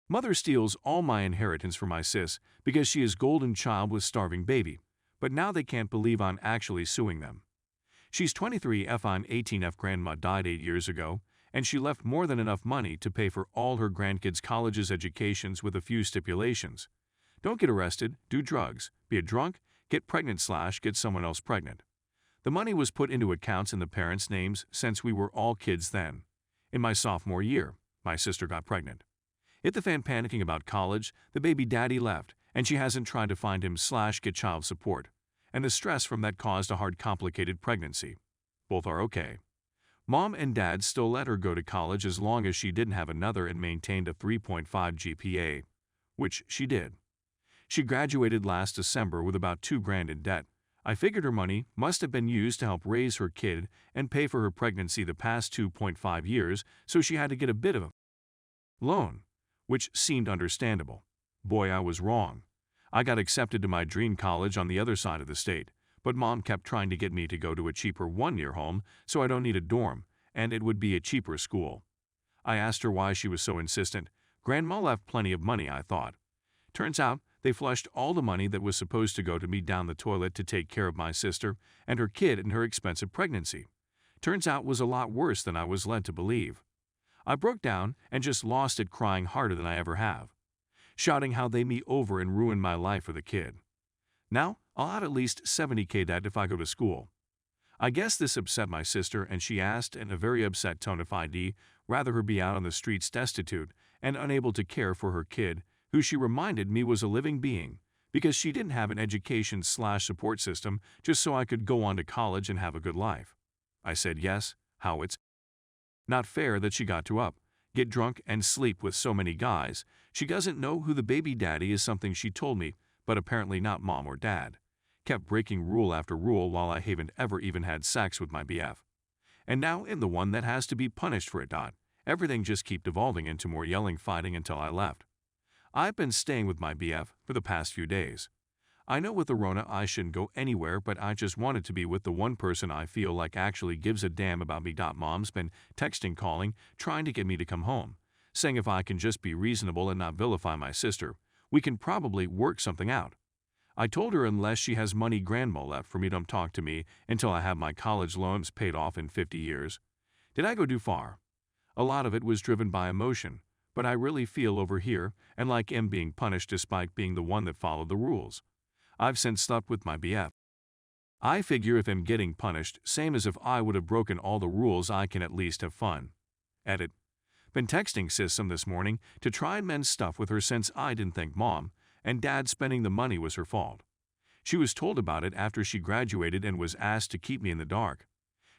Mother steals all my inheritance from my sis because she is golden child with starving baby, but now they can't believe I'm actually suing them. She's 23F, I'm 18F. Grandma died 8 years ago, and she left more than enough money to pay for all her grandkids' colleges educations with a few stipulations. Don't get arrested, do drugs, be a drunk, get pregnant/get someone else pregnant. The money was put into accounts in the parents' names since we were all kids then. In my sophomore year, my sister got pregnant. Hit the fan panicking about college, the baby daddy left, and she hasn't tried to find him/get child support. And the stress from that caused a hard, complicated pregnancy. Both are okay. Mom and dad still let her go to college as long as she didn't have another and maintained a 3.5 GPA, which she did. She graduated last December with about $2,000 in debt. I figured her money must have been used to help raise her kid and pay for her pregnancy the past 2.5 years, so she had to get a bit of a loan, which seemed understandable. Boy, I was wrong. I got accepted to my dream college on the other side of the state, but Mom kept trying to get me to go to a cheaper one near home so I don't need a dorm, and it would be a cheaper school. I asked her why she was so insistent. Grandma left plenty of money, I thought. Turns out they flushed all the money that was supposed to go to me down the toilet to take care of my sister and her kid in her expensive pregnancy. Turns out it was a lot worse than I was led to believe. I broke down and just lost it, crying harder than I ever have, shouting how they me over and ruined my life for the kid. Now, I'll add at least $70K debt if I go to school. I guess this upset my sister, and she asked in a very upset tone if I'd rather her be out on the streets destitute and unable to care for her kid, who she reminded me was a living being, because she didn't have an education/support system just so I could go on to college and have a good life. I said yes, how it's not fair that she got to get drunk and sleep with so many guys. She doesn't know who the baby daddy is, something she told me, but apparently not mom or dad. Kept breaking rule after rule while I haven't ever even had sex with my BF. And now I'm the one that has to be punished for it. Everything just kept devolving into more yelling, fighting until I left. I've been staying with my BF for the past few days. I know with the Rona I shouldn't go anywhere, but I just wanted to be with the one person I feel like actually gives a damn about me. Mom's been texting, calling, trying to get me to come home, saying if I can just be reasonable and not vilify my sister, we can probably work something out. I told her unless she has money grandma left for me, don't talk to me until I have my college loans paid off in 50 years. Did I go too far? A lot of it was driven by emotion, but I really feel over here and like I'm being punished despite being the one that followed the rules. I've since slept with my BF. I figure if I'm getting punished, same as if I would have broken all the rules, I can at least have fun. Edit. Been texting sis some this morning to try and mend stuff with her since I didn't think mom and dad spending the money was her fault. She was told about it after she graduated and was asked to keep me in the dark.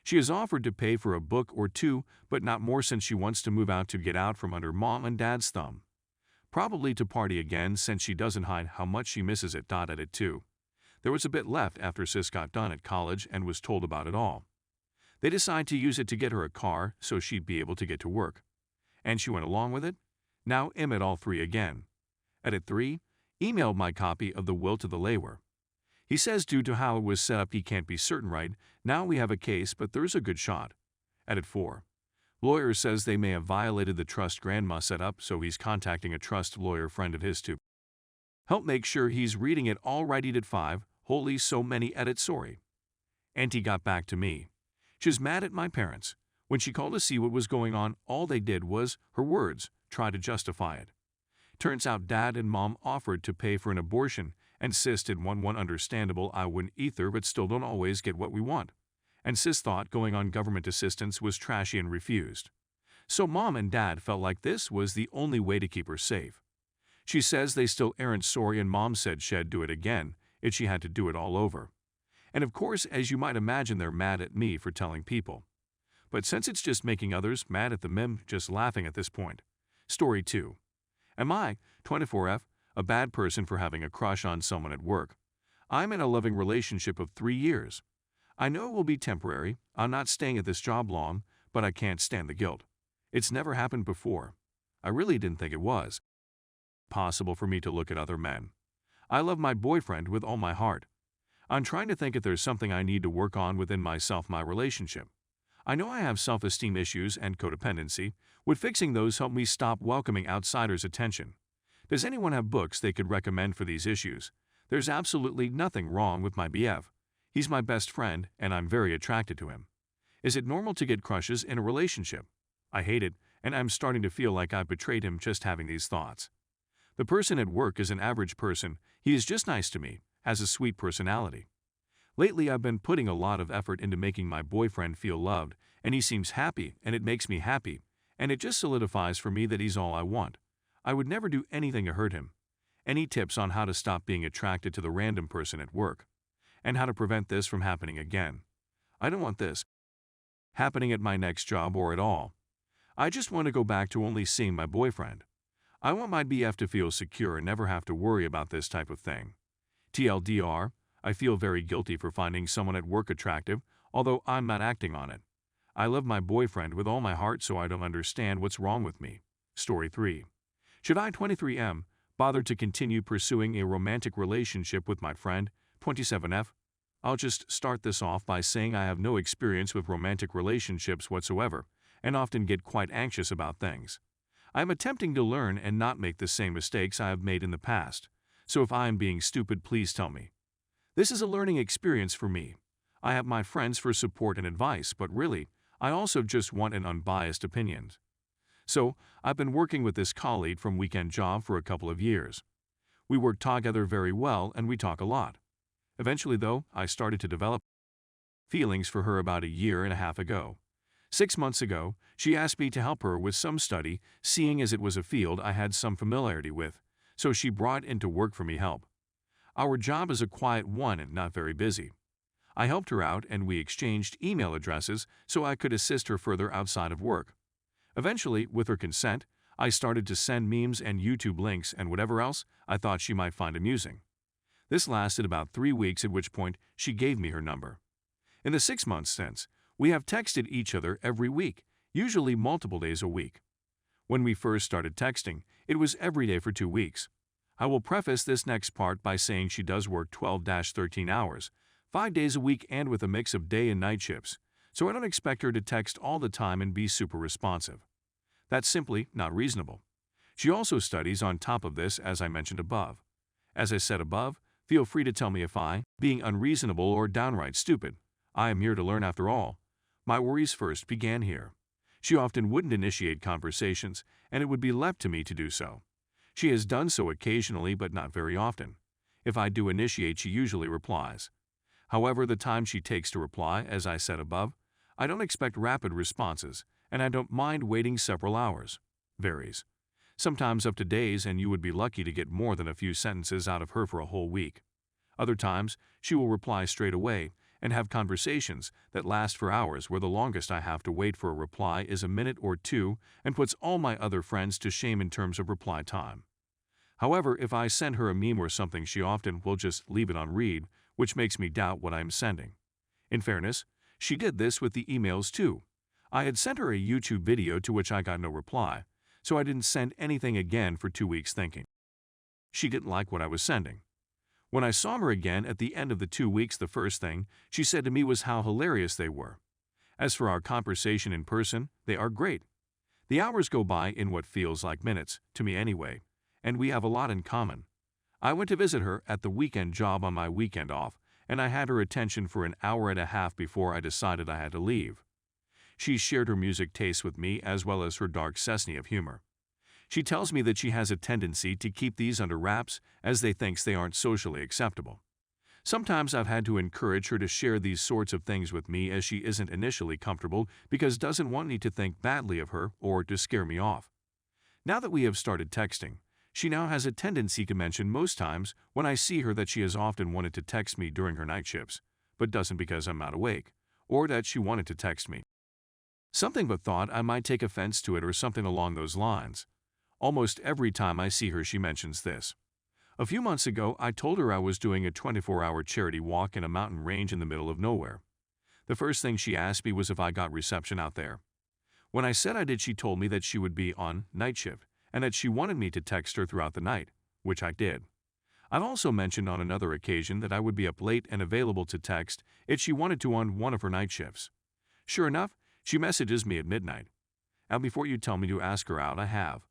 She has offered to pay for a book or two, but not more since she wants to move out to get out from under mom and dad's thumb. Probably to party again since she doesn't hide how much she misses it. Edit 2. There was a bit left after sis got done at college and was told about it all. They decided to use it to get her a car so she'd be able to get to work. And she went along with it. Now I'm at all three again. Edit 3. Emailed my copy of the will to the lawer. He says due to how it was set up he can't be certain right now we have a case, but there's a good shot. Edit 4. Lawyer says they may have violated the trust grandma set up, so he's contacting a trust lawyer friend of his to help make sure he's reading it all right. Edit 5. Holy so many. Edit sorry. Auntie got back to me. She's mad at my parents. When she called to see what was going on, all they did was, her words, try to justify it. Turns out dad and mom offered to pay for an abortion, and sis did one understandable. I wouldn't either, but still don't always get what we want. And sis thought going on government assistance was trashy and refused. So mom and dad felt like this was the only way to keep her safe. She says they still aren't sorry, and mom said she'd do it again if she had to do it all over. And of course, as you might imagine, they're mad at me for telling people. But since it's just making others mad at the mem, just laughing at this point. Story 2. Am I, 24F, a bad person for having a crush on someone at work? I'm in a loving relationship of 3 years. I know it will be temporary. I'm not staying at this job long, but I can't stand the guilt. It's never happened before. I really didn't think it was possible for me to look at other men. I love my boyfriend with all my heart. I'm trying to think if there's something I need to work on within myself, my relationship. I know I have self-esteem issues and codependency. Would fixing those help me stop welcoming outsiders' attention? Does anyone have books they could recommend for these issues? There's absolutely nothing wrong with my BF. He's my best friend, and I'm very attracted to him. Is it normal to get crushes in a relationship? I hate it, and I'm starting to feel like I've betrayed him just having these thoughts. The person at work is an average person. He is just nice to me, has a sweet personality. Lately, I've been putting a lot of effort into making my boyfriend feel loved, and he seems happy, and it makes me happy, and it just solidifies for me that he's all I want. I would never do anything to hurt him. Any tips on how to stop being attracted to the random person at work? And how to prevent this from happening again? I don't want this happening at my next job or at all. I just want to go back to only seeing my boyfriend. I want my BF to feel secure and never have to worry about this type of thing. TLDR, I feel very guilty for finding someone at work attractive, although I'm not acting on it. I love my boyfriend with all my heart, so I don't understand what's wrong with me. Story 3. Should I, 23M, bother to continue pursuing a romantic relationship with my friend, 27F? I'll just start this off by saying I have no experience with romantic relationships whatsoever, and often get quite anxious about things. I am attempting to learn and not make the same mistakes I have made in the past, so if I am being stupid, please tell me. This is a learning experience for me. I have my friends for support and advice, but really, I also just want an unbiased opinion. So, I've been working with this colleague from weekend job for a couple of years. We work together very well and we talk a lot. Eventually, though, I started to develop feelings for her about a year and a half ago. 6 months ago, she asked me to help her with some study, seeing as it was a field I had some familiarity with, so she brought into work for me help. Our job is a quiet one and not very busy. I helped her out and we exchanged email addresses so I could assist her further outside of work. Eventually, with her consent, I started to send memes and YouTube links and whatever else I thought she might find amusing. This lasted about 3 weeks, at which point she gave me her number. In the 6 months since, we have texted each other every week, usually multiple days a week. When we first started texting, it was every day for 2 weeks. I will preface this next part by saying she does work 12-13 hours, 5 days a week and with a mix of day and night shifts, so I don't expect her to text all the time and be super responsive. That's simply not reasonable. She also studies on top of this, as I mentioned above. As I said above, feel free to tell me if I, being unreasonable or downright stupid. I am here to learn after all. My worries first began here. She often wouldn't initiate conversations, and it would be left to me to do so. She has done so occasionally, but not very often. If I do initiate, she usually replies. However, the time she takes to reply, as I said above, I don't expect rapid responses, and I don't mind waiting several hours. Varies. Sometimes up to days, and you would be lucky to get more than a few sentences out of her for a whole week. Other times, she will reply straight away and have conversations that last for hours, where the longest I have to wait for a reply is a minute or two, and puts all my other friends to shame in terms of reply time. However, if I send her a meme or something, she often will just leave it on read, which makes me doubt what I am sending. In fairness, she did this with the emails too. I had sent her a YouTube video to which I got no reply, so I didn't send anything again for 2 weeks thinking she didn't like what I was sending. When I saw her again at the end of the 2 weeks, the first thing she said to me was how hilarious they were. As for our conversation in person, they are great. The hours go by in what feels like minutes, to me anyway, and we have a lot in common. I went to visit her at the weekend job on my weekend off, and I had her attention for an hour and a half before I decided I had to leave. She shared her music tastes with me as well as her dark sesame of humor. She tells me that she has a tendency to keep these under wraps as they thinks they aren't socially acceptable. Sometimes I've had to encourage her to share these sorts of things with me as she isn't initially comfortable because doesn't want me to think badly of her or to scare me off. Now that we have started texting, she now has a tendency to mention most times when I see her that she has often wanted to text me during her night shifts, but doesn't because I'm not awake, or that she wanted to text me something but thought I might take offense to it or something along those lines. Almost every time I see her, she mentions this. A few months ago, I told her I was doing a 24-hour charity walk in a mountain range in the middle of nowhere. The first thing she asked me was if I got reception out there. When I said I did, she told me that she would be on night shift and that she wanted me to text her throughout the night, which I did. I've also mentioned on another occasion that I would be up late and available to text if she wanted to on one of her night shifts. Sure enough, She messages me at midnight. And before you tell me to ask her out, I have.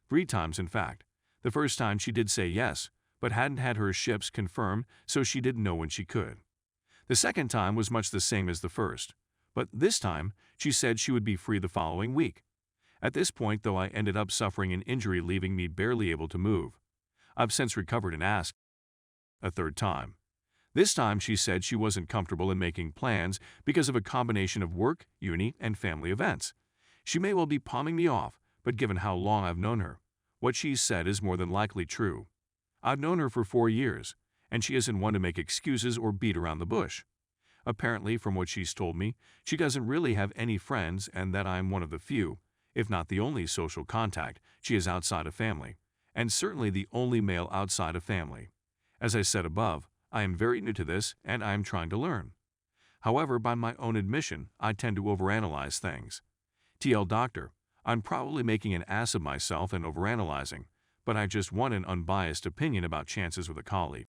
3 times, in fact. The first time she did say yes, but hadn't had her ships confirmed, so she didn't know when she could. The second time was much the same as the first, but this time she said she would be free the following week. At this point, though, I ended up suffering an injury leaving me barely able to move. I've since recovered and asked a third time. This time she said she wasn't comfortable in making plans because of a combination of work, uni, and family events. She may well be palming me off, but given how long I've known her, what she's said is more than likely true. I've known her for 4 years, and she isn't one to make excuses or beat around the bush. Apparently, from what she's told me, she doesn't really have any friends and that I'm one of the few, if not the only social contact she has outside of family, and certainly the only male outside of family. As I said above, I am very new to this and I am trying to learn. However, by my own admission, I tend to overanalyze things. TL Doctor, I'm probably making an ass of myself and overanalyzing, but I just want an unbiased opinion about chances with a colleague.